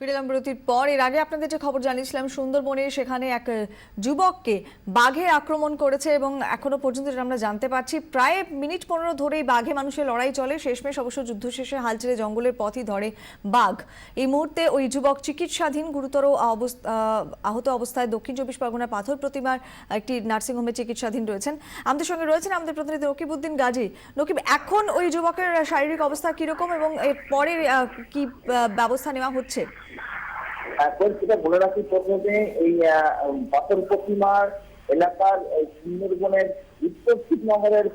ফিরলাম বিরতির পর। এর আগে আপনাদের যে খবর জানিয়েছিলাম, সুন্দরবনে সেখানে এক যুবককে বাঘে আক্রমণ করেছে এবং এখনো পর্যন্ত যেটা আমরা জানতে পারছি, প্রায় মিনিট 15 ধরেই বাঘে মানুষের লড়াই চলে। শেষমেশ অবশ্য যুদ্ধ শেষে হাল ছেড়ে জঙ্গলের পথই ধরে বাঘ। এই মুহূর্তে ওই যুবক চিকিৎসাধীন, গুরুতর আহত অবস্থায় দক্ষিণ চব্বিশ পরগনার পাথর প্রতিমার একটি নার্সিংহোমে চিকিৎসাধীন রয়েছেন। আমাদের সঙ্গে রয়েছেন আমাদের প্রতিনিধি নকিবউদ্দিন গাজী। নকিব, এখন ওই যুবকের শারীরিক অবস্থা কিরকম এবং এর পরে কি ব্যবস্থা নেওয়া হচ্ছে? এখন যেটা বলে রাখি, প্রথমে এই পাথর প্রতিমার এলাকার সুন্দরবনের উত্তর শিবনগরের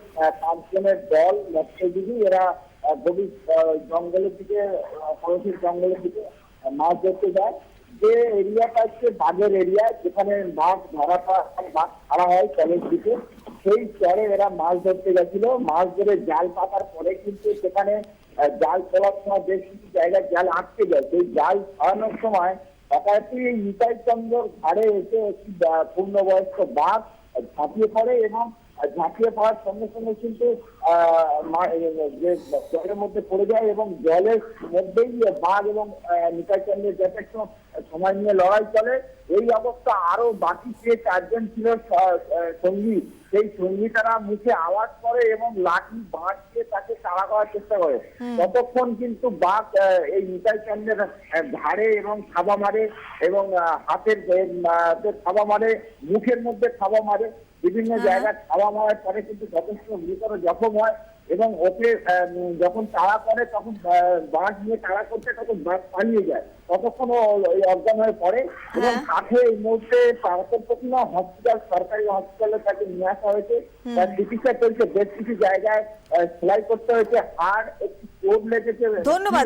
5 জনের দল মৎস্যজীবী, এরা গভীর জঙ্গলের দিকে, খরচের জঙ্গলের দিকে মাছ ধরতে যায়। যে এরিয়াটা হচ্ছে বাঘের এরিয়া, যেখানে মাছ মাছ ছাড়া হয় চরের দিকে, সেই চরে এরা মাছ ধরতে গেছিল। মাছ ধরে জাল পাতার পরে কিন্তু সেখানে জাল তোলার সময় বেশ কিছু জায়গায় জাল আটকে যায়। সেই জাল ছাড়ানোর সময় হঠাৎ নিতাই চন্দ্রর ঘাড়ে এসে একটি পূর্ণবয়স্ক বাঘ ঝাঁপিয়ে পড়ে এবং ঝাঁপিয়ে পড়ার সঙ্গে সঙ্গে কিন্তু যে জলের মধ্যে পড়ে যায় এবং জলের মধ্যেই বাঘ এবং নিতাই চন্দ্রের যথেষ্ট সময় নিয়ে লড়াই চলে। এই অবস্থা আরো বাকি যে 4 জন ছিল সঙ্গী, সেই সঙ্গী তারা মুখে আওয়াজ করে এবং লাঠি বাঁশ দিয়ে তাকে তাড়া করার চেষ্টা করে। ততক্ষণ কিন্তু বাঘ এই নিতাই চন্দ্রের ঘাড়ে এবং থাবা মারে এবং হাতের থাবা মারে, মুখের মধ্যে থাবা মারে, বিভিন্ন জায়গায় থাবা মারার পরে কিন্তু যথেষ্ট গুরুতর জখম হয় এবং ওকে যখন তাড়া করে তখন বাঘ নিয়ে তাড়া করতে তখন বাঘ পালিয়ে যায়। ততক্ষণ ওই অজ্ঞান হয়ে পড়ে এবং কাছে এই মুহূর্তে পাথর প্রতিমা হসপিটাল, সরকারি হসপিটালে তাকে নিয়ে আসা হয়েছে। তার চিকিৎসা চলছে, বেশ কিছু জায়গায় সেলাই করতে হয়েছে, হাড় একটু চোট লেগেছে। ধন্যবাদ।